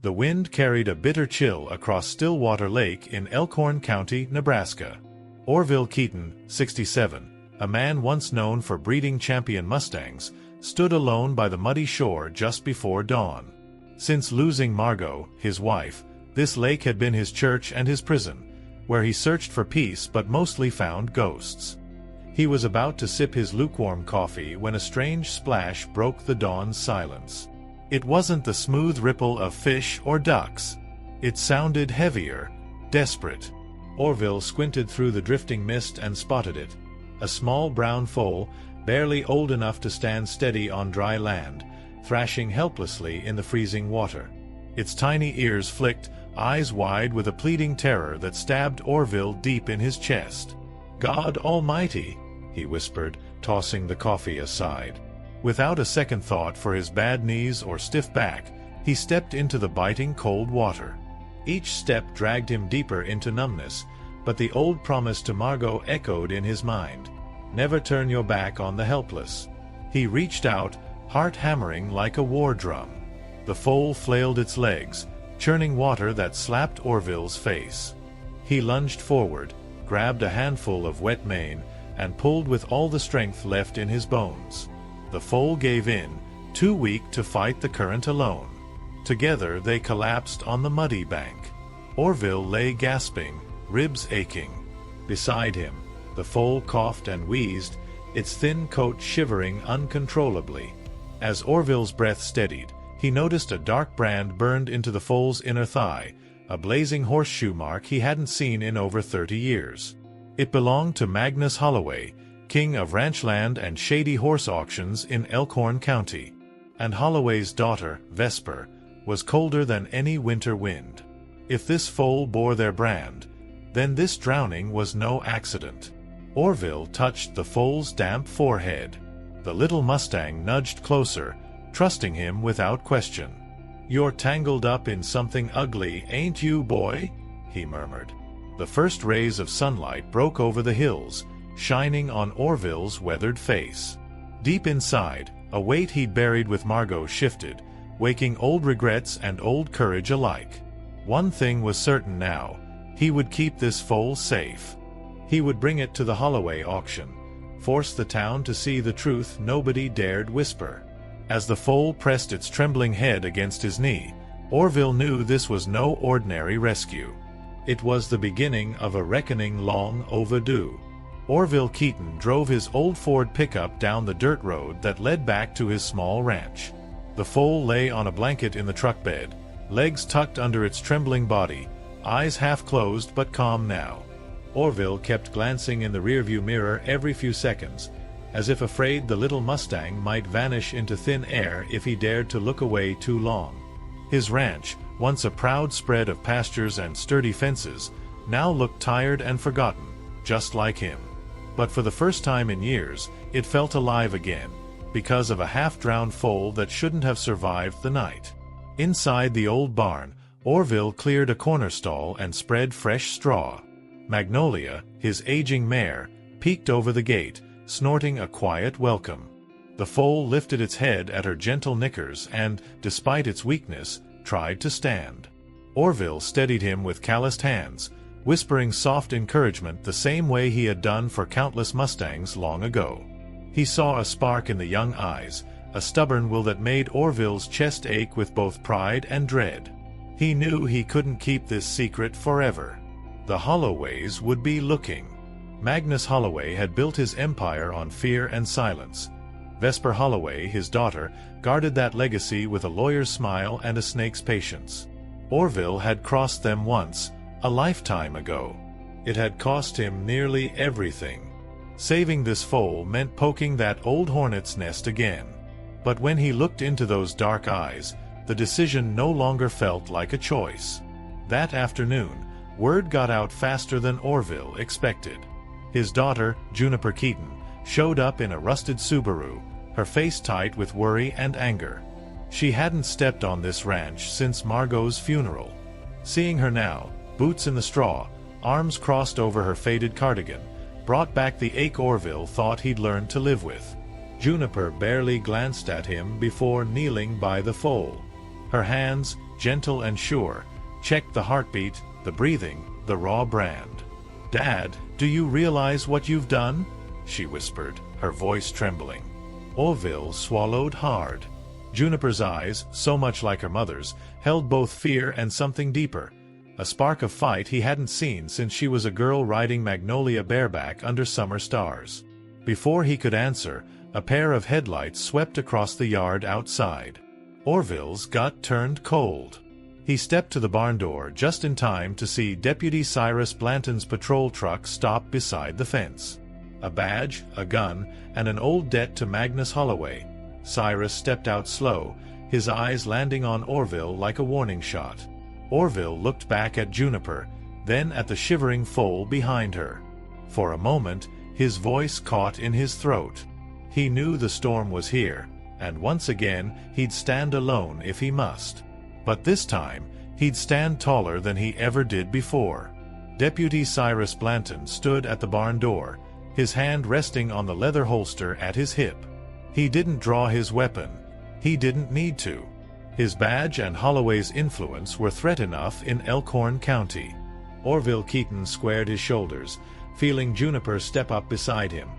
The wind carried a bitter chill across Stillwater Lake in Elkhorn County, Nebraska. Orville Keaton, 67, a man once known for breeding champion Mustangs, stood alone by the muddy shore just before dawn. Since losing Margot, his wife, this lake had been his church and his prison, where he searched for peace but mostly found ghosts. He was about to sip his lukewarm coffee when a strange splash broke the dawn's silence. It wasn't the smooth ripple of fish or ducks. It sounded heavier, desperate. Orville squinted through the drifting mist and spotted it. A small brown foal, barely old enough to stand steady on dry land, thrashing helplessly in the freezing water. Its tiny ears flicked, eyes wide with a pleading terror that stabbed Orville deep in his chest. "God Almighty," he whispered, tossing the coffee aside. Without a second thought for his bad knees or stiff back, he stepped into the biting cold water. Each step dragged him deeper into numbness, but the old promise to Margot echoed in his mind. Never turn your back on the helpless. He reached out, heart hammering like a war drum. The foal flailed its legs, churning water that slapped Orville's face. He lunged forward, grabbed a handful of wet mane, and pulled with all the strength left in his bones. The foal gave in, too weak to fight the current alone. Together they collapsed on the muddy bank. Orville lay gasping, ribs aching. Beside him, the foal coughed and wheezed, its thin coat shivering uncontrollably. As Orville's breath steadied, he noticed a dark brand burned into the foal's inner thigh, a blazing horseshoe mark he hadn't seen in over 30 years. It belonged to Magnus Holloway, king of ranchland and shady horse auctions in Elkhorn County. And Holloway's daughter, Vesper, was colder than any winter wind. If this foal bore their brand, then this drowning was no accident. Orville touched the foal's damp forehead. The little Mustang nudged closer, trusting him without question. "You're tangled up in something ugly, ain't you, boy?" he murmured. The first rays of sunlight broke over the hills, shining on Orville's weathered face. Deep inside, a weight he'd buried with Margot shifted, waking old regrets and old courage alike. One thing was certain now: he would keep this foal safe. He would bring it to the Holloway auction, force the town to see the truth nobody dared whisper. As the foal pressed its trembling head against his knee, Orville knew this was no ordinary rescue. It was the beginning of a reckoning long overdue. Orville Keaton drove his old Ford pickup down the dirt road that led back to his small ranch. The foal lay on a blanket in the truck bed, legs tucked under its trembling body, eyes half closed but calm now. Orville kept glancing in the rearview mirror every few seconds, as if afraid the little Mustang might vanish into thin air if he dared to look away too long. His ranch, once a proud spread of pastures and sturdy fences, now looked tired and forgotten, just like him. But for the first time in years, it felt alive again, because of a half-drowned foal that shouldn't have survived the night. Inside the old barn, Orville cleared a corner stall and spread fresh straw. Magnolia, his aging mare, peeked over the gate, snorting a quiet welcome. The foal lifted its head at her gentle knickers and, despite its weakness, tried to stand. Orville steadied him with calloused hands, whispering soft encouragement the same way he had done for countless Mustangs long ago. He saw a spark in the young eyes, a stubborn will that made Orville's chest ache with both pride and dread. He knew he couldn't keep this secret forever. The Holloways would be looking. Magnus Holloway had built his empire on fear and silence. Vesper Holloway, his daughter, guarded that legacy with a lawyer's smile and a snake's patience. Orville had crossed them once, a lifetime ago. It had cost him nearly everything. Saving this foal meant poking that old hornet's nest again. But when he looked into those dark eyes, the decision no longer felt like a choice. That afternoon, word got out faster than Orville expected. His daughter, Juniper Keaton, showed up in a rusted Subaru, her face tight with worry and anger. She hadn't stepped on this ranch since Margot's funeral. Seeing her now, boots in the straw, arms crossed over her faded cardigan, brought back the ache Orville thought he'd learned to live with. Juniper barely glanced at him before kneeling by the foal. Her hands, gentle and sure. Checked the heartbeat, the breathing, the raw brand. "Dad, do you realize what you've done?" she whispered, her voice trembling. Orville swallowed hard. Juniper's eyes, so much like her mother's, held both fear and something deeper. A spark of fight he hadn't seen since she was a girl riding Magnolia bareback under summer stars. Before he could answer, a pair of headlights swept across the yard outside. Orville's gut turned cold. He stepped to the barn door just in time to see Deputy Cyrus Blanton's patrol truck stop beside the fence. A badge, a gun, and an old debt to Magnus Holloway. Cyrus stepped out slow, his eyes landing on Orville like a warning shot. Orville looked back at Juniper, then at the shivering foal behind her. For a moment, his voice caught in his throat. He knew the storm was here, and once again he'd stand alone if he must. But this time, he'd stand taller than he ever did before. Deputy Cyrus Blanton stood at the barn door, his hand resting on the leather holster at his hip. He didn't draw his weapon. He didn't need to. His badge and Holloway's influence were threat enough in Elkhorn County. Orville Keaton squared his shoulders, feeling Juniper step up beside him.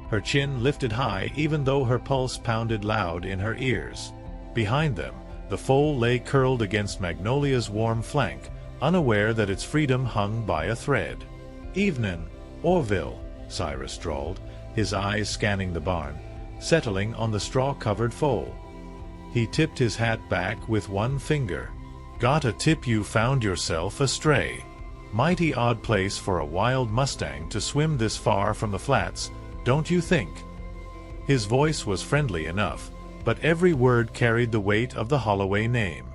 Her chin lifted high even though her pulse pounded loud in her ears. Behind them, the foal lay curled against Magnolia's warm flank, unaware that its freedom hung by a thread. "Evenin', Orville," Cyrus drawled, his eyes scanning the barn, settling on the straw-covered foal. He tipped his hat back with one finger. "Got a tip you found yourself astray. Mighty odd place for a wild Mustang to swim this far from the flats, don't you think?" His voice was friendly enough, but every word carried the weight of the Holloway name.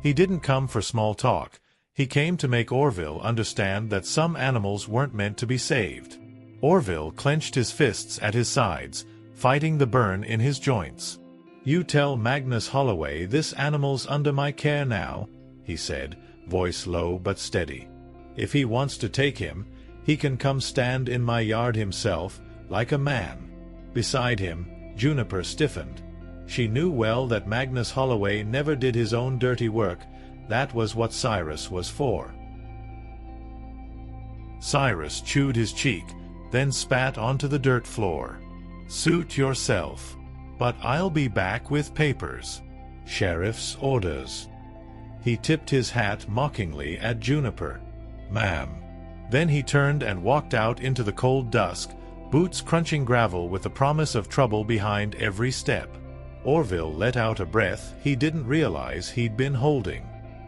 He didn't come for small talk. He came to make Orville understand that some animals weren't meant to be saved. Orville clenched his fists at his sides, fighting the burn in his joints. "You tell Magnus Holloway this animal's under my care now," he said, voice low but steady. "If he wants to take him, he can come stand in my yard himself, like a man." Beside him, Juniper stiffened. She knew well that Magnus Holloway never did his own dirty work. That was what Cyrus was for. Cyrus chewed his cheek, then spat onto the dirt floor. "Suit yourself. But I'll be back with papers. Sheriff's orders." He tipped his hat mockingly at Juniper. "Ma'am." Then he turned and walked out into the cold dusk, boots crunching gravel with the promise of trouble behind every step. Orville let out a breath he didn't realize he'd been holding.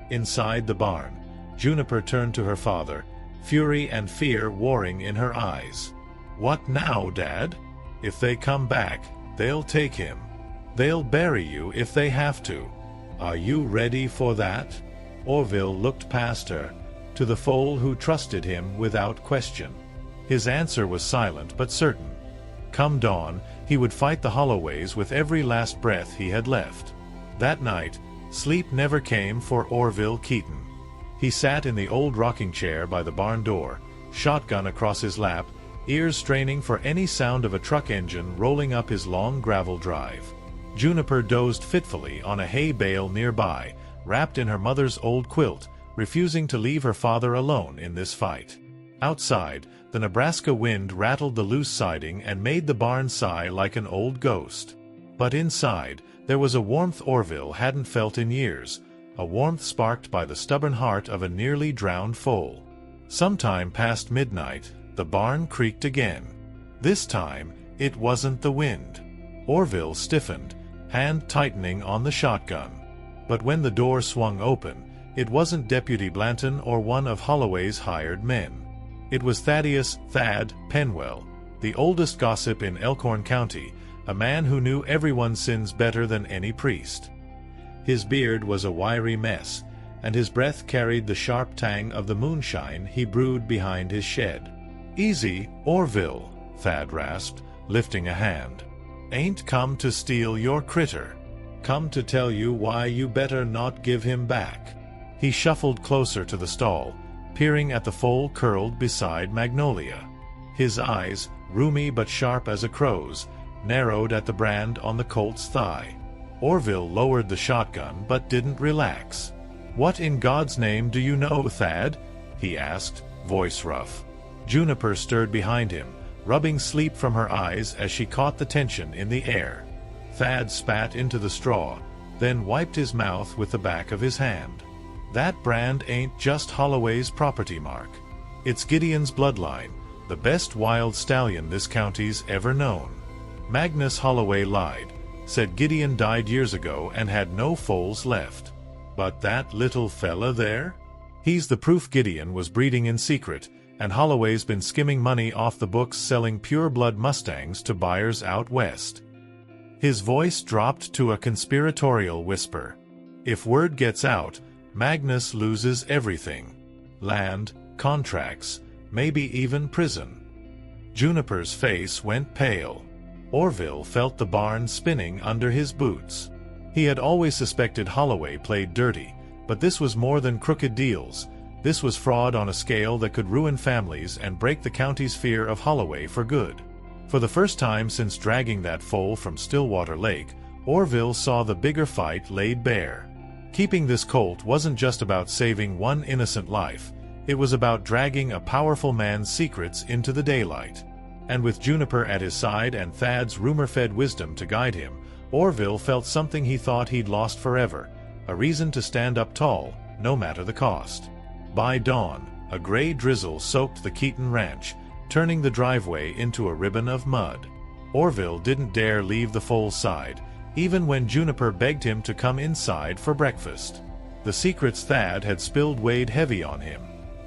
Inside the barn, Juniper turned to her father, fury and fear warring in her eyes. "What now, Dad? If they come back, they'll take him. They'll bury you if they have to. Are you ready for that?" Orville looked past her, to the foal who trusted him without question. His answer was silent but certain. Come dawn, he would fight the Holloways with every last breath he had left. That night, sleep never came for Orville Keaton. He sat in the old rocking chair by the barn door, shotgun across his lap, ears straining for any sound of a truck engine rolling up his long gravel drive. Juniper dozed fitfully on a hay bale nearby, wrapped in her mother's old quilt, refusing to leave her father alone in this fight. Outside, the Nebraska wind rattled the loose siding and made the barn sigh like an old ghost. But inside, there was a warmth Orville hadn't felt in years, a warmth sparked by the stubborn heart of a nearly drowned foal. Sometime past midnight, the barn creaked again. This time, it wasn't the wind. Orville stiffened, hand tightening on the shotgun. But when the door swung open, it wasn't Deputy Blanton or one of Holloway's hired men. It was Thaddeus "Thad" Penwell, the oldest gossip in Elkhorn County, a man who knew everyone's sins better than any priest. His beard was a wiry mess, and his breath carried the sharp tang of the moonshine he brewed behind his shed. "Easy, Orville," Thad rasped, lifting a hand. "Ain't come to steal your critter. Come to tell you why you better not give him back." He shuffled closer to the stall, peering at the foal curled beside Magnolia. His eyes, roomy but sharp as a crow's, narrowed at the brand on the colt's thigh. Orville lowered the shotgun but didn't relax. "What in God's name do you know, Thad?" he asked, voice rough. Juniper stirred behind him, rubbing sleep from her eyes as she caught the tension in the air. Thad spat into the straw, then wiped his mouth with the back of his hand. "That brand ain't just Holloway's property mark. It's Gideon's bloodline, the best wild stallion this county's ever known." Magnus Holloway lied, said Gideon died years ago and had no foals left. "But that little fella there? He's the proof Gideon was breeding in secret, and Holloway's been skimming money off the books selling pure-blood Mustangs to buyers out west." His voice dropped to a conspiratorial whisper. "If word gets out, Magnus loses everything. Land, contracts, maybe even prison." Juniper's face went pale. Orville felt the barn spinning under his boots. He had always suspected Holloway played dirty, but this was more than crooked deals. This was fraud on a scale that could ruin families and break the county's fear of Holloway for good. For the first time since dragging that foal from Stillwater Lake, Orville saw the bigger fight laid bare. Keeping this colt wasn't just about saving one innocent life, it was about dragging a powerful man's secrets into the daylight. And with Juniper at his side and Thad's rumor-fed wisdom to guide him, Orville felt something he thought he'd lost forever, a reason to stand up tall, no matter the cost. By dawn, a gray drizzle soaked the Keaton ranch, turning the driveway into a ribbon of mud. Orville didn't dare leave the foal's side, even when Juniper begged him to come inside for breakfast. The secrets Thad had spilled weighed heavy on him.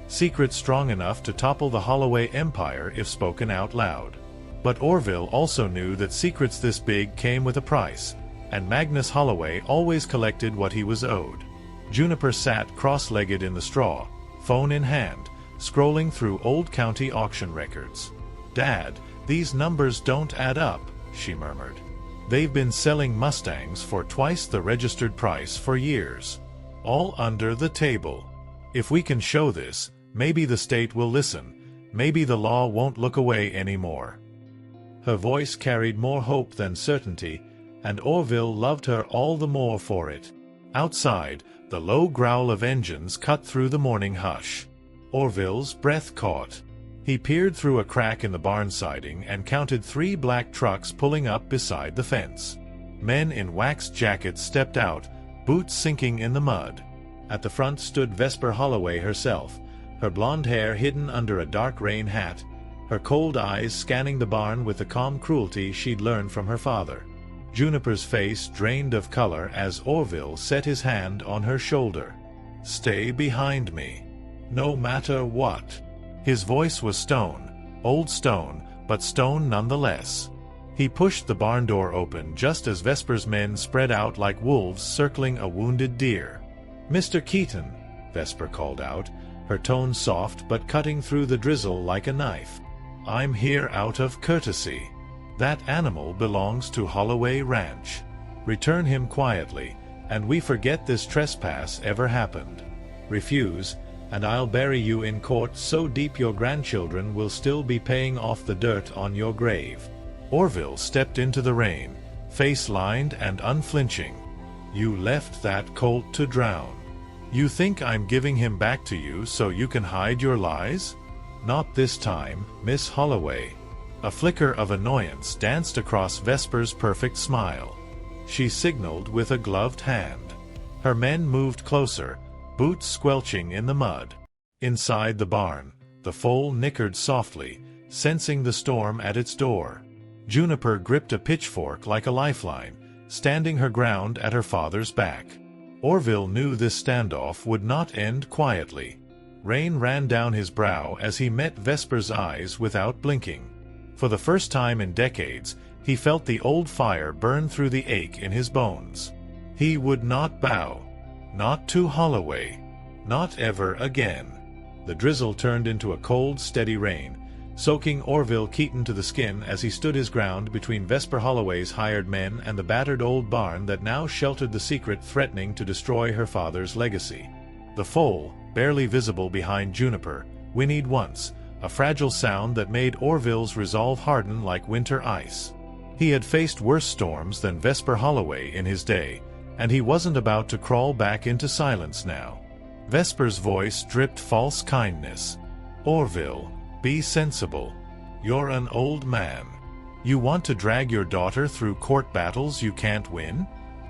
Secrets strong enough to topple the Holloway empire if spoken out loud. But Orville also knew that secrets this big came with a price, and Magnus Holloway always collected what he was owed. Juniper sat cross-legged in the straw, phone in hand, scrolling through old county auction records. "Dad, these numbers don't add up," she murmured. "They've been selling Mustangs for twice the registered price for years. All under the table. If we can show this, maybe the state will listen. Maybe the law won't look away anymore." Her voice carried more hope than certainty, and Orville loved her all the more for it. Outside, the low growl of engines cut through the morning hush. Orville's breath caught. He peered through a crack in the barn siding and counted 3 black trucks pulling up beside the fence. Men in waxed jackets stepped out, boots sinking in the mud. At the front stood Vesper Holloway herself, her blonde hair hidden under a dark rain hat, her cold eyes scanning the barn with the calm cruelty she'd learned from her father. Juniper's face drained of color as Orville set his hand on her shoulder. "Stay behind me. No matter what." His voice was stone, old stone, but stone nonetheless. He pushed the barn door open just as Vesper's men spread out like wolves circling a wounded deer. "Mr. Keaton," Vesper called out, her tone soft but cutting through the drizzle like a knife. "I'm here out of courtesy. That animal belongs to Holloway Ranch. Return him quietly, and we forget this trespass ever happened. Refuse, and I'll bury you in court so deep your grandchildren will still be paying off the dirt on your grave." Orville stepped into the rain, face lined and unflinching. "You left that colt to drown. You think I'm giving him back to you so you can hide your lies? Not this time, Miss Holloway." A flicker of annoyance danced across Vesper's perfect smile. She signaled with a gloved hand. Her men moved closer, boots squelching in the mud. Inside the barn, the foal nickered softly, sensing the storm at its door. Juniper gripped a pitchfork like a lifeline, standing her ground at her father's back. Orville knew this standoff would not end quietly. Rain ran down his brow as he met Vesper's eyes without blinking. For the first time in decades, he felt the old fire burn through the ache in his bones. He would not bow. Not to Holloway. Not ever again. The drizzle turned into a cold, steady rain, soaking Orville Keaton to the skin as he stood his ground between Vesper Holloway's hired men and the battered old barn that now sheltered the secret threatening to destroy her father's legacy. The foal, barely visible behind Juniper, whinnied once, a fragile sound that made Orville's resolve harden like winter ice. He had faced worse storms than Vesper Holloway in his day, and he wasn't about to crawl back into silence now. Vesper's voice dripped false kindness. "Orville, be sensible. You're an old man. You want to drag your daughter through court battles you can't win?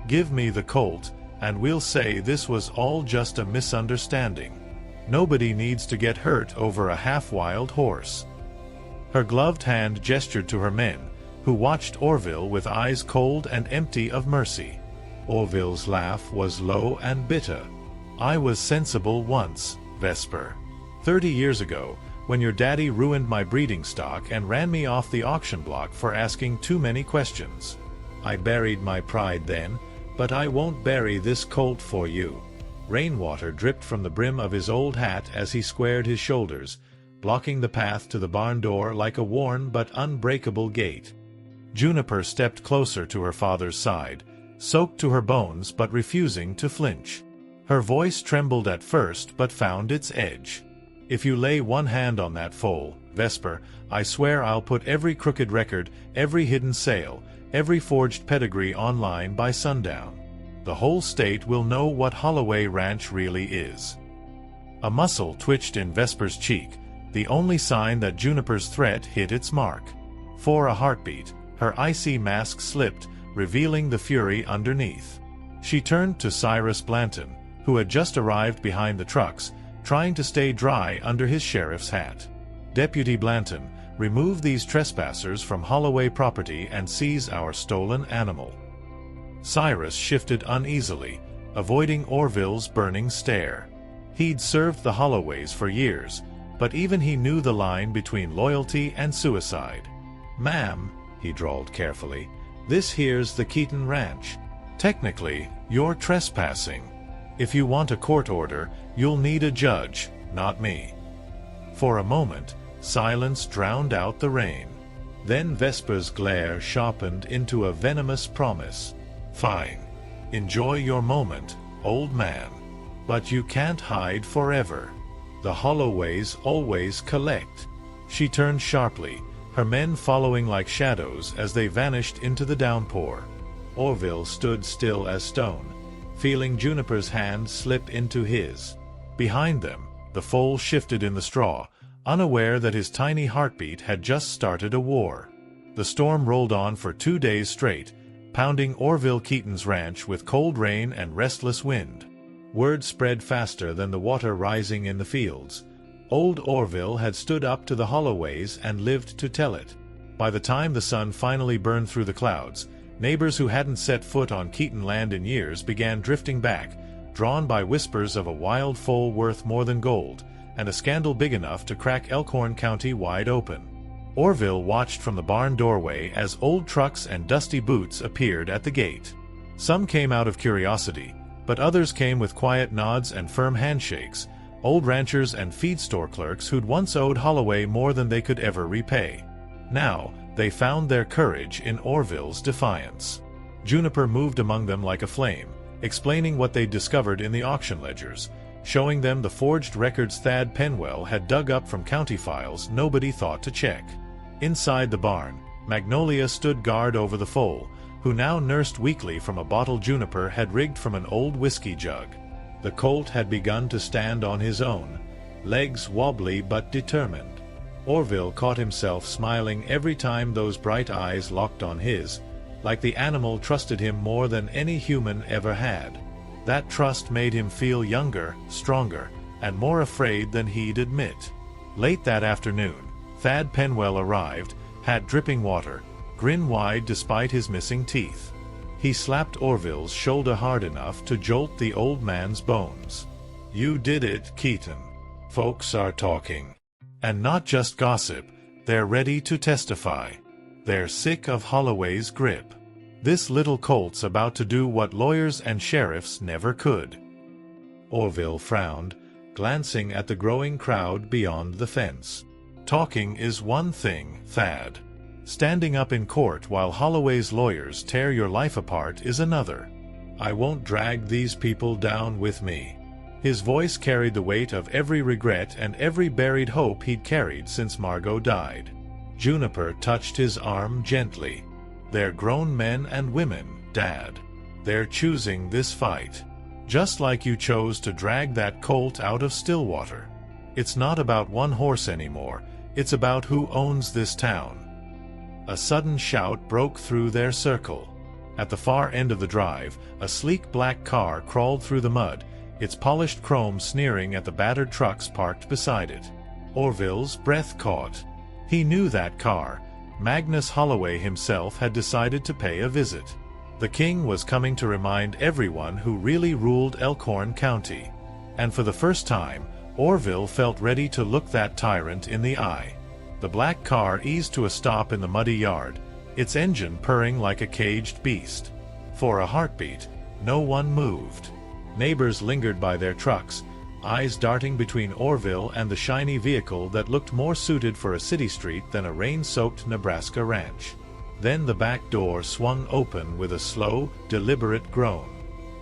Give me the colt, and we'll say this was all just a misunderstanding. Nobody needs to get hurt over a half-wild horse." Her gloved hand gestured to her men, who watched Orville with eyes cold and empty of mercy. Orville's laugh was low and bitter. "I was sensible once, Vesper. 30 years ago, when your daddy ruined my breeding stock and ran me off the auction block for asking too many questions. I buried my pride then, but I won't bury this colt for you." Rainwater dripped from the brim of his old hat as he squared his shoulders, blocking the path to the barn door like a worn but unbreakable gate. Juniper stepped closer to her father's side, soaked to her bones but refusing to flinch. Her voice trembled at first but found its edge. "If you lay one hand on that foal, Vesper, I swear I'll put every crooked record, every hidden sale, every forged pedigree online by sundown. The whole state will know what Holloway Ranch really is." A muscle twitched in Vesper's cheek, the only sign that Juniper's threat hit its mark. For a heartbeat, her icy mask slipped, revealing the fury underneath. She turned to Cyrus Blanton, who had just arrived behind the trucks, trying to stay dry under his sheriff's hat. "Deputy Blanton, remove these trespassers from Holloway property and seize our stolen animal." Cyrus shifted uneasily, avoiding Orville's burning stare. He'd served the Holloways for years, but even he knew the line between loyalty and suicide. "Ma'am," he drawled carefully, "this here's the Keaton Ranch. Technically, you're trespassing. If you want a court order, you'll need a judge, not me." For a moment, silence drowned out the rain. Then Vesper's glare sharpened into a venomous promise. "Fine. Enjoy your moment, old man. But you can't hide forever. The Holloways always collect." She turned sharply, her men following like shadows as they vanished into the downpour. Orville stood still as stone, feeling Juniper's hand slip into his. Behind them, the foal shifted in the straw, unaware that his tiny heartbeat had just started a war. The storm rolled on for 2 days straight, pounding Orville Keaton's ranch with cold rain and restless wind. Word spread faster than the water rising in the fields. Old Orville had stood up to the Holloways and lived to tell it. By the time the sun finally burned through the clouds, neighbors who hadn't set foot on Keaton land in years began drifting back, drawn by whispers of a wild foal worth more than gold, and a scandal big enough to crack Elkhorn County wide open. Orville watched from the barn doorway as old trucks and dusty boots appeared at the gate. Some came out of curiosity, but others came with quiet nods and firm handshakes, old ranchers and feed store clerks who'd once owed Holloway more than they could ever repay. Now, they found their courage in Orville's defiance. Juniper moved among them like a flame, explaining what they'd discovered in the auction ledgers, showing them the forged records Thad Penwell had dug up from county files nobody thought to check. Inside the barn, Magnolia stood guard over the foal, who now nursed weakly from a bottle Juniper had rigged from an old whiskey jug. The colt had begun to stand on his own, legs wobbly but determined. Orville caught himself smiling every time those bright eyes locked on his, like the animal trusted him more than any human ever had. That trust made him feel younger, stronger, and more afraid than he'd admit. Late that afternoon, Thad Penwell arrived, hat dripping water, grin wide despite his missing teeth. He slapped Orville's shoulder hard enough to jolt the old man's bones. "You did it, Keaton. Folks are talking. And not just gossip, they're ready to testify. They're sick of Holloway's grip. This little colt's about to do what lawyers and sheriffs never could." Orville frowned, glancing at the growing crowd beyond the fence. "Talking is one thing, Thad. Standing up in court while Holloway's lawyers tear your life apart is another. I won't drag these people down with me." His voice carried the weight of every regret and every buried hope he'd carried since Margot died. Juniper touched his arm gently. "They're grown men and women, Dad. They're choosing this fight. Just like you chose to drag that colt out of Stillwater. It's not about one horse anymore, it's about who owns this town. A sudden shout broke through their circle. At the far end of the drive, a sleek black car crawled through the mud, its polished chrome sneering at the battered trucks parked beside it. Orville's breath caught. He knew that car. Magnus Holloway himself had decided to pay a visit. The king was coming to remind everyone who really ruled Elkhorn County. And for the first time, Orville felt ready to look that tyrant in the eye. The black car eased to a stop in the muddy yard, its engine purring like a caged beast. For a heartbeat, no one moved. Neighbors lingered by their trucks, eyes darting between Orville and the shiny vehicle that looked more suited for a city street than a rain-soaked Nebraska ranch. Then the back door swung open with a slow, deliberate groan.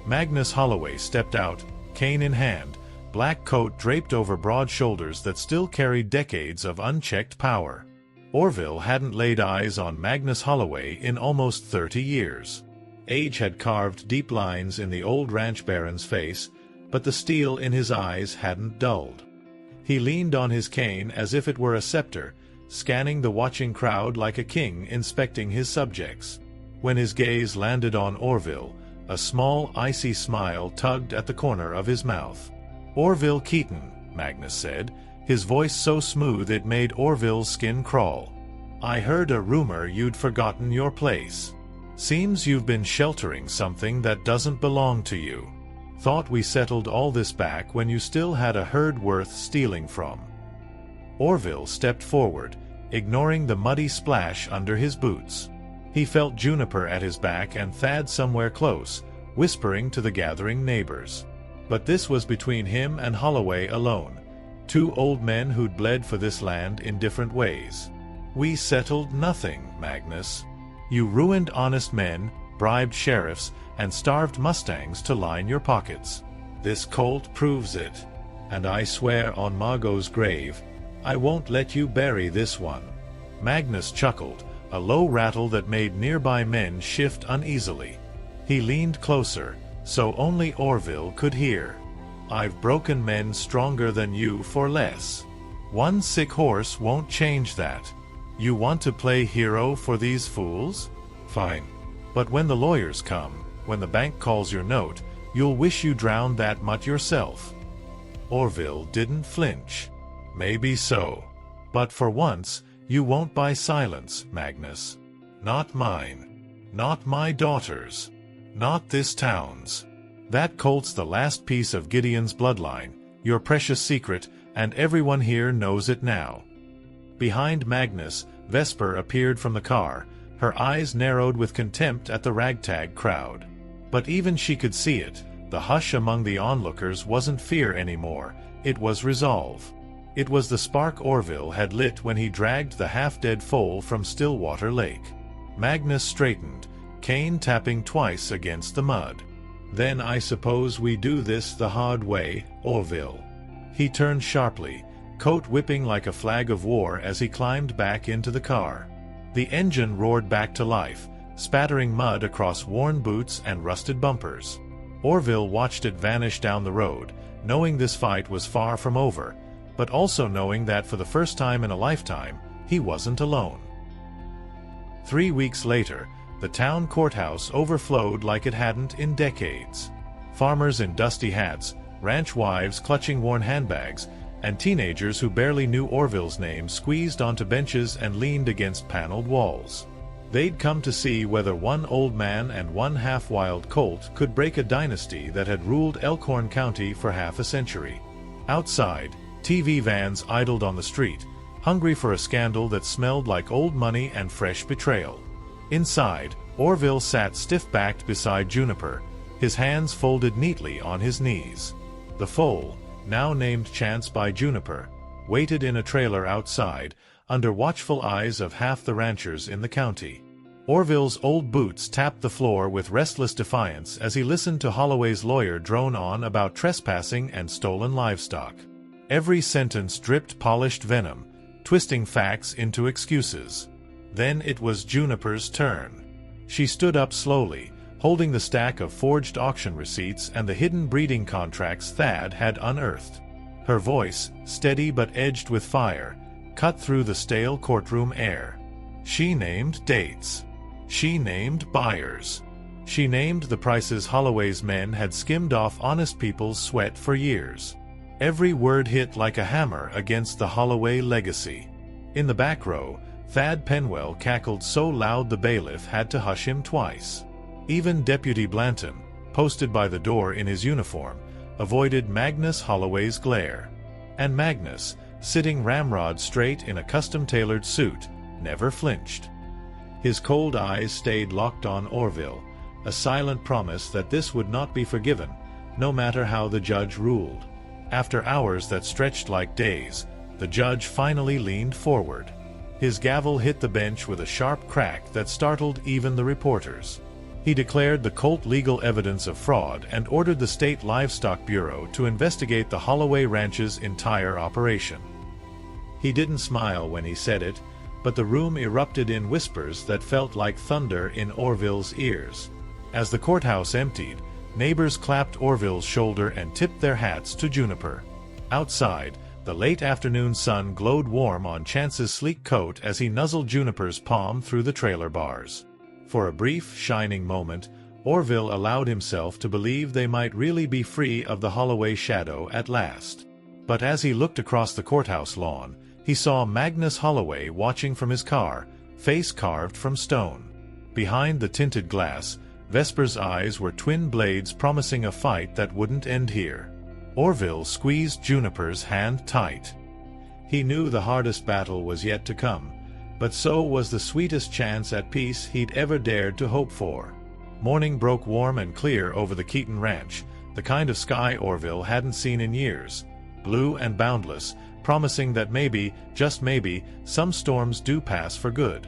Magnus Holloway stepped out, cane in hand, black coat draped over broad shoulders that still carried decades of unchecked power. Orville hadn't laid eyes on Magnus Holloway in almost 30 years. Age had carved deep lines in the old ranch baron's face, but the steel in his eyes hadn't dulled. He leaned on his cane as if it were a scepter, scanning the watching crowd like a king inspecting his subjects. When his gaze landed on Orville, a small, icy smile tugged at the corner of his mouth. "Orville Keaton," Magnus said, his voice so smooth it made Orville's skin crawl. "I heard a rumor you'd forgotten your place. Seems you've been sheltering something that doesn't belong to you. Thought we settled all this back when you still had a herd worth stealing from." Orville stepped forward, ignoring the muddy splash under his boots. He felt Juniper at his back and Thad somewhere close, whispering to the gathering neighbors. But this was between him and Holloway alone, two old men who'd bled for this land in different ways. "We settled nothing, Magnus. You ruined honest men, bribed sheriffs, and starved Mustangs to line your pockets. This colt proves it. And I swear on Margot's grave, I won't let you bury this one." Magnus chuckled, a low rattle that made nearby men shift uneasily. He leaned closer, so only Orville could hear. "I've broken men stronger than you for less. One sick horse won't change that. You want to play hero for these fools? Fine. But when the lawyers come, when the bank calls your note, you'll wish you drowned that mutt yourself." Orville didn't flinch. "Maybe so. But for once, you won't buy silence, Magnus. Not mine. Not my daughter's. Not this town's. That colt's the last piece of Gideon's bloodline, your precious secret, and everyone here knows it now." Behind Magnus, Vesper appeared from the car, her eyes narrowed with contempt at the ragtag crowd. But even she could see it. The hush among the onlookers wasn't fear anymore, it was resolve. It was the spark Orville had lit when he dragged the half-dead foal from Stillwater Lake. Magnus straightened, cane tapping twice against the mud. "Then I suppose we do this the hard way, Orville." He turned sharply, coat whipping like a flag of war as he climbed back into the car. The engine roared back to life, spattering mud across worn boots and rusted bumpers. Orville watched it vanish down the road, knowing this fight was far from over, but also knowing that for the first time in a lifetime, he wasn't alone. 3 weeks later, the town courthouse overflowed like it hadn't in decades. Farmers in dusty hats, ranch wives clutching worn handbags, and teenagers who barely knew Orville's name squeezed onto benches and leaned against paneled walls. They'd come to see whether one old man and one half-wild colt could break a dynasty that had ruled Elkhorn County for half a century. Outside, TV vans idled on the street, hungry for a scandal that smelled like old money and fresh betrayal. Inside, Orville sat stiff-backed beside Juniper, his hands folded neatly on his knees. The foal, now named Chance by Juniper, waited in a trailer outside, under watchful eyes of half the ranchers in the county. Orville's old boots tapped the floor with restless defiance as he listened to Holloway's lawyer drone on about trespassing and stolen livestock. Every sentence dripped polished venom, twisting facts into excuses. Then it was Juniper's turn. She stood up slowly, holding the stack of forged auction receipts and the hidden breeding contracts Thad had unearthed. Her voice, steady but edged with fire, cut through the stale courtroom air. She named dates. She named buyers. She named the prices Holloway's men had skimmed off honest people's sweat for years. Every word hit like a hammer against the Holloway legacy. In the back row, Thad Penwell cackled so loud the bailiff had to hush him twice. Even Deputy Blanton, posted by the door in his uniform, avoided Magnus Holloway's glare. And Magnus, sitting ramrod straight in a custom-tailored suit, never flinched. His cold eyes stayed locked on Orville, a silent promise that this would not be forgiven, no matter how the judge ruled. After hours that stretched like days, the judge finally leaned forward. His gavel hit the bench with a sharp crack that startled even the reporters. He declared the colt legal evidence of fraud and ordered the State Livestock Bureau to investigate the Holloway Ranch's entire operation. He didn't smile when he said it, but the room erupted in whispers that felt like thunder in Orville's ears. As the courthouse emptied, neighbors clapped Orville's shoulder and tipped their hats to Juniper. Outside, the late afternoon sun glowed warm on Chance's sleek coat as he nuzzled Juniper's palm through the trailer bars. For a brief, shining moment, Orville allowed himself to believe they might really be free of the Holloway shadow at last. But as he looked across the courthouse lawn, he saw Magnus Holloway watching from his car, face carved from stone. Behind the tinted glass, Vesper's eyes were twin blades promising a fight that wouldn't end here. Orville squeezed Juniper's hand tight. He knew the hardest battle was yet to come, but so was the sweetest chance at peace he'd ever dared to hope for. Morning broke warm and clear over the Keaton Ranch, the kind of sky Orville hadn't seen in years, blue and boundless, promising that maybe, just maybe, some storms do pass for good.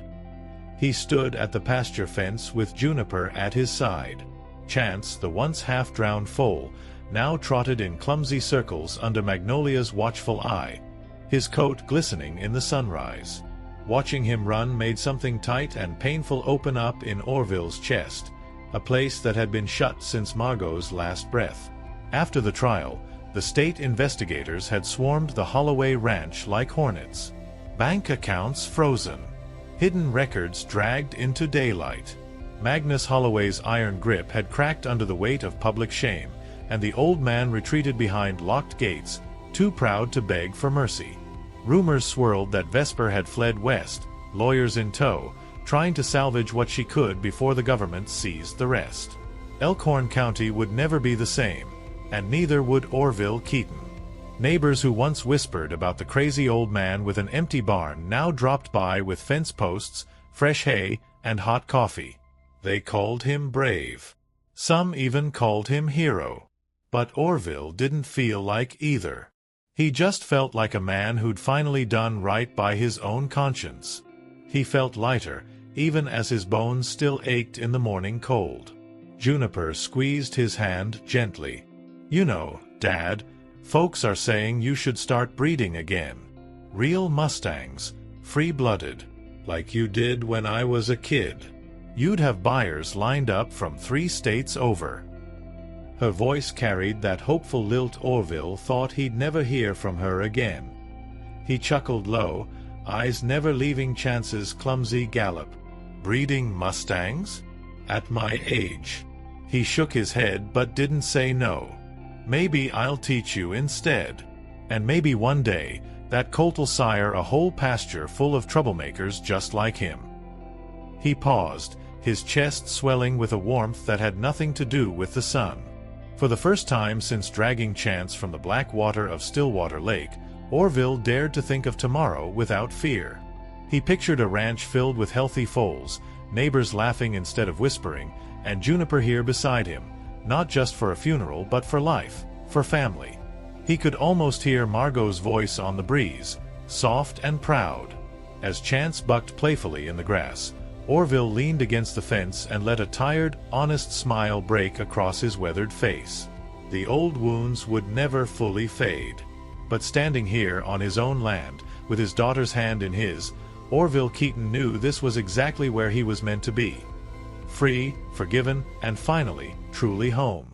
He stood at the pasture fence with Juniper at his side. Chance, the once half-drowned foal, now trotted in clumsy circles under Magnolia's watchful eye, his coat glistening in the sunrise. Watching him run made something tight and painful open up in Orville's chest, a place that had been shut since Margot's last breath. After the trial, the state investigators had swarmed the Holloway Ranch like hornets. Bank accounts frozen. Hidden records dragged into daylight. Magnus Holloway's iron grip had cracked under the weight of public shame, and the old man retreated behind locked gates, too proud to beg for mercy. Rumors swirled that Vesper had fled west, lawyers in tow, trying to salvage what she could before the government seized the rest. Elkhorn County would never be the same, and neither would Orville Keaton. Neighbors who once whispered about the crazy old man with an empty barn now dropped by with fence posts, fresh hay, and hot coffee. They called him brave. Some even called him hero. But Orville didn't feel like either. He just felt like a man who'd finally done right by his own conscience. He felt lighter, even as his bones still ached in the morning cold. Juniper squeezed his hand gently. "You know, Dad, folks are saying you should start breeding again. Real Mustangs, free-blooded, like you did when I was a kid. You'd have buyers lined up from 3 states over." Her voice carried that hopeful lilt Orville thought he'd never hear from her again. He chuckled low, eyes never leaving Chance's clumsy gallop. "Breeding Mustangs? At my age?" He shook his head but didn't say no. "Maybe I'll teach you instead. And maybe one day, that colt'll sire a whole pasture full of troublemakers just like him." He paused, his chest swelling with a warmth that had nothing to do with the sun. For the first time since dragging Chance from the black water of Stillwater Lake, Orville dared to think of tomorrow without fear. He pictured a ranch filled with healthy foals, neighbors laughing instead of whispering, and Juniper here beside him, not just for a funeral but for life, for family. He could almost hear Margot's voice on the breeze, soft and proud. As Chance bucked playfully in the grass, Orville leaned against the fence and let a tired, honest smile break across his weathered face. The old wounds would never fully fade. But standing here on his own land, with his daughter's hand in his, Orville Keaton knew this was exactly where he was meant to be. free, forgiven, and finally, truly home.